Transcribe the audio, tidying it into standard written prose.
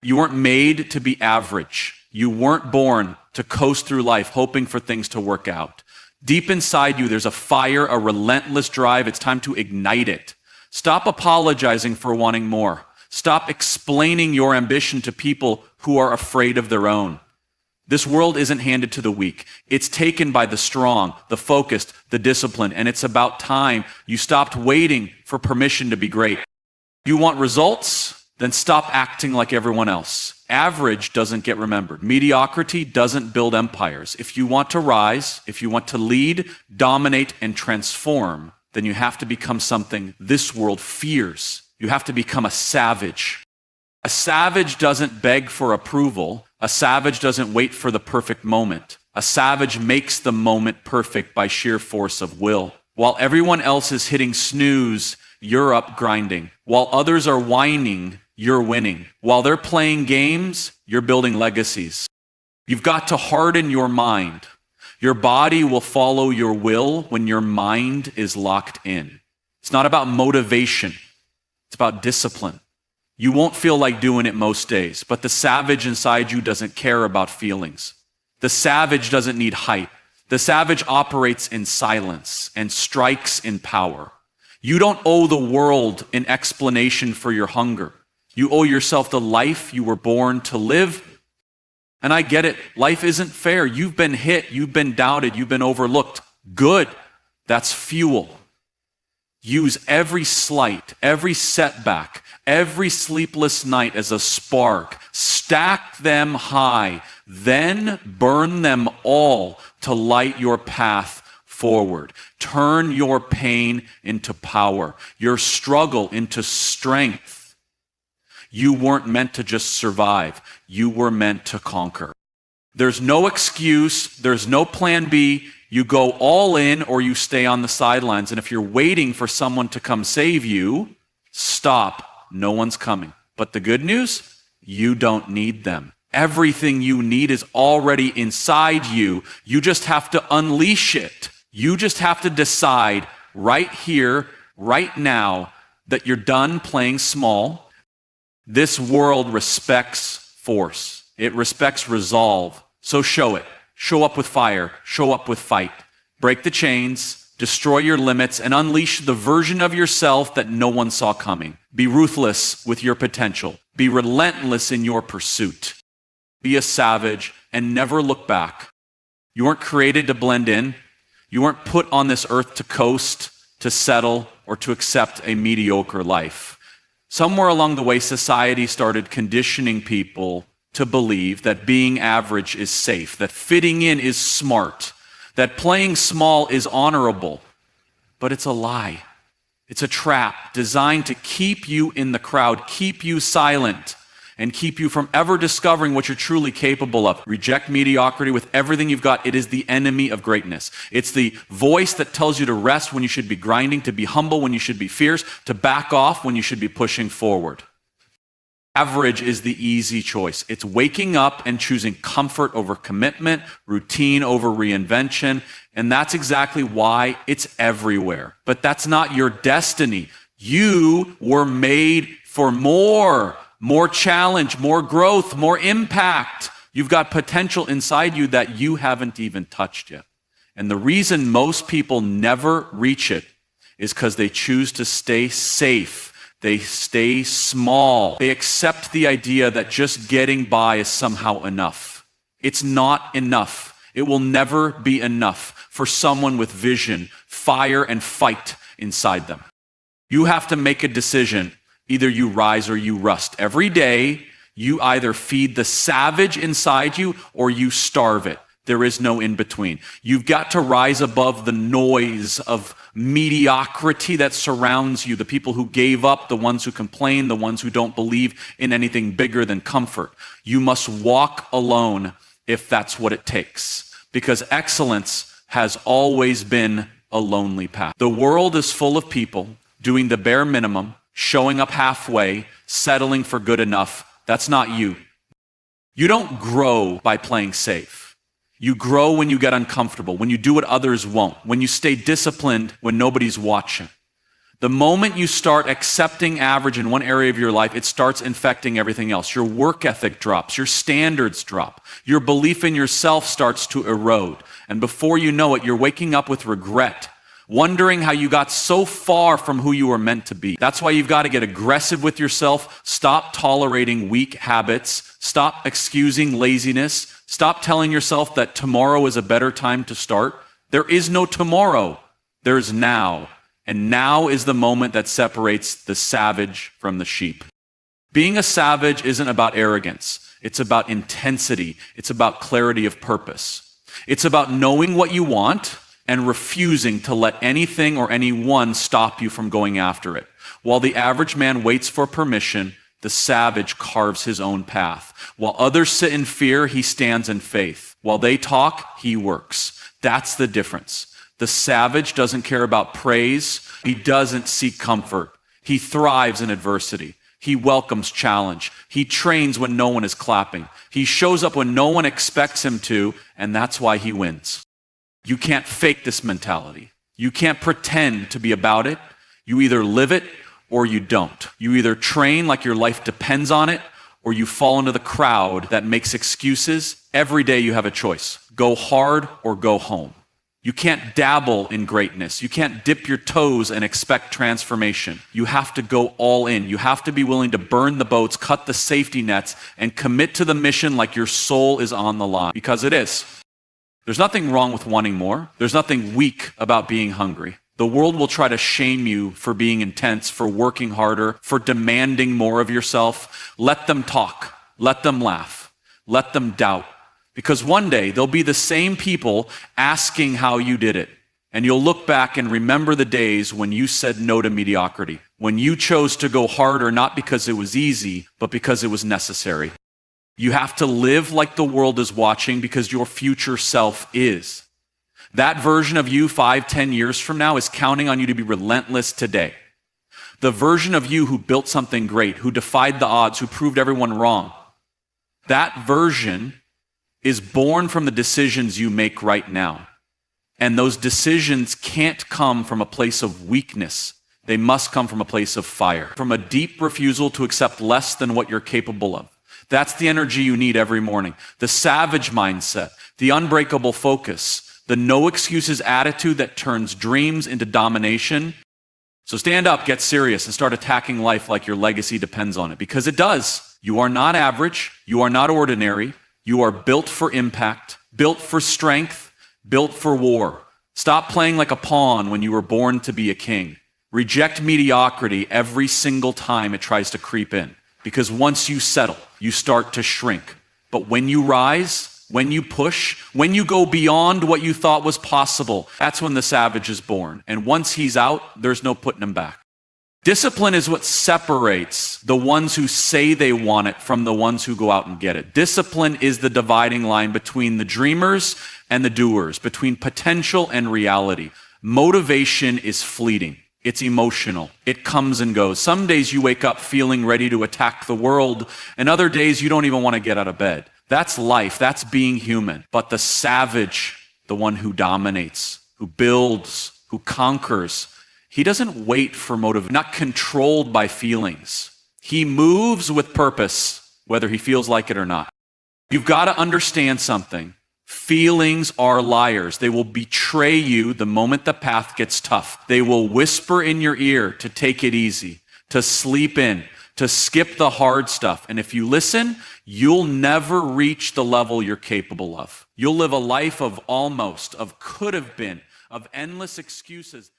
You weren't made to be average. You weren't born to coast through life hoping for things to work out. Deep inside you, there's a fire, a relentless drive. It's time to ignite it. Stop apologizing for wanting more. Stop explaining your ambition to people who are afraid of their own. This world isn't handed to the weak. It's taken by the strong, the focused, the disciplined, and it's about time you stopped waiting for permission to be great. You want results? Then stop acting like everyone else. Average doesn't get remembered. Mediocrity doesn't build empires. If you want to rise, if you want to lead, dominate, and transform, then you have to become something this world fears. You have to become a savage. A savage doesn't beg for approval. A savage doesn't wait for the perfect moment. A savage makes the moment perfect by sheer force of will. While everyone else is hitting snooze, you're up grinding. While others are whining, you're winning. While they're playing games, you're building legacies. You've got to harden your mind. Your body will follow your will when your mind is locked in. It's not about motivation. It's about discipline. You won't feel like doing it most days, but the savage inside you doesn't care about feelings. The savage doesn't need hype. The savage operates in silence and strikes in power. You don't owe the world an explanation for your hunger. You owe yourself the life you were born to live. And I get it. Life isn't fair. You've been hit. You've been doubted. You've been overlooked. Good. That's fuel. Use every slight, every setback, every sleepless night as a spark. Stack them high. Then burn them all to light your path forward. Turn your pain into power, your struggle into strength. You weren't meant to just survive. You were meant to conquer. There's no excuse. There's no plan B. You go all in or you stay on the sidelines. And if you're waiting for someone to come save you, stop. No one's coming. But the good news, you don't need them. Everything you need is already inside you. You just have to unleash it. You just have to decide right here, right now, that you're done playing small. This world respects force. It respects resolve. So show it. Show up with fire. Show up with fight. Break the chains, destroy your limits, and unleash the version of yourself that no one saw coming. Be ruthless with your potential. Be relentless in your pursuit. Be a savage and never look back. You weren't created to blend in. You weren't put on this earth to coast, to settle, or to accept a mediocre life. Somewhere along the way, society started conditioning people to believe that being average is safe, that fitting in is smart, that playing small is honorable. But it's a lie. It's a trap designed to keep you in the crowd, keep you silent, and keep you from ever discovering what you're truly capable of. Reject mediocrity with everything you've got. It is the enemy of greatness. It's the voice that tells you to rest when you should be grinding, to be humble when you should be fierce, to back off when you should be pushing forward. Average is the easy choice. It's waking up and choosing comfort over commitment, routine over reinvention, and that's exactly why it's everywhere. But that's not your destiny. You were made for more challenge, more growth, more impact. You've got potential inside you that you haven't even touched yet. And the reason most people never reach it is because they choose to stay safe. They stay small. They accept the idea that just getting by is somehow enough. It's not enough. It will never be enough for someone with vision, fire, and fight inside them. You have to make a decision. Either you rise or you rust. Every day, you either feed the savage inside you or you starve it. There is no in between. You've got to rise above the noise of mediocrity that surrounds you, the people who gave up, the ones who complain, the ones who don't believe in anything bigger than comfort. You must walk alone if that's what it takes, because excellence has always been a lonely path. The world is full of people doing the bare minimum, showing up halfway, settling for good enough. That's not you. You don't grow by playing safe. You grow when you get uncomfortable, when you do what others won't, when you stay disciplined when nobody's watching. The moment you start accepting average in one area of your life, it starts infecting everything else. Your work ethic drops, your standards drop, your belief in yourself starts to erode. And before you know it, you're waking up with regret, wondering how you got so far from who you were meant to be. That's why you've got to get aggressive with yourself, stop tolerating weak habits, stop excusing laziness, stop telling yourself that tomorrow is a better time to start. There is no tomorrow, there's now. And now is the moment that separates the savage from the sheep. Being a savage isn't about arrogance. It's about intensity. It's about clarity of purpose. It's about knowing what you want and refusing to let anything or anyone stop you from going after it. While the average man waits for permission, the savage carves his own path. While others sit in fear, he stands in faith. While they talk, he works. That's the difference. The savage doesn't care about praise. He doesn't seek comfort. He thrives in adversity. He welcomes challenge. He trains when no one is clapping. He shows up when no one expects him to, and that's why he wins. You can't fake this mentality. You can't pretend to be about it. You either live it or you don't. You either train like your life depends on it, or you fall into the crowd that makes excuses. Every day you have a choice. Go hard or go home. You can't dabble in greatness. You can't dip your toes and expect transformation. You have to go all in. You have to be willing to burn the boats, cut the safety nets, and commit to the mission like your soul is on the line, because it is. There's nothing wrong with wanting more. There's nothing weak about being hungry. The world will try to shame you for being intense, for working harder, for demanding more of yourself. Let them talk. Let them laugh. Let them doubt. Because one day they'll be the same people asking how you did it. And you'll look back and remember the days when you said no to mediocrity, when you chose to go harder not because it was easy, but because it was necessary. You have to live like the world is watching because your future self is. That version of you 5-10 years from now is counting on you to be relentless today. The version of you who built something great, who defied the odds, who proved everyone wrong, that version is born from the decisions you make right now. And those decisions can't come from a place of weakness. They must come from a place of fire, from a deep refusal to accept less than what you're capable of. That's the energy you need every morning. The savage mindset, the unbreakable focus, the no excuses attitude that turns dreams into domination. So stand up, get serious, and start attacking life like your legacy depends on it, because it does. You are not average. You are not ordinary. You are built for impact, built for strength, built for war. Stop playing like a pawn when you were born to be a king. Reject mediocrity every single time it tries to creep in. Because once you settle, you start to shrink. But when you rise, when you push, when you go beyond what you thought was possible, that's when the savage is born. And once he's out, there's no putting him back. Discipline is what separates the ones who say they want it from the ones who go out and get it. Discipline is the dividing line between the dreamers and the doers, between potential and reality. Motivation is fleeting. It's emotional. It comes and goes. Some days you wake up feeling ready to attack the world, and other days you don't even want to get out of bed. That's life. That's being human. But the savage, the one who dominates, who builds, who conquers, he doesn't wait for motivation, not controlled by feelings. He moves with purpose, whether he feels like it or not. You've got to understand something. Feelings are liars. They will betray you the moment the path gets tough. They will whisper in your ear to take it easy, to sleep in, to skip the hard stuff. And if you listen, you'll never reach the level you're capable of. You'll live a life of almost, of could have been, of endless excuses.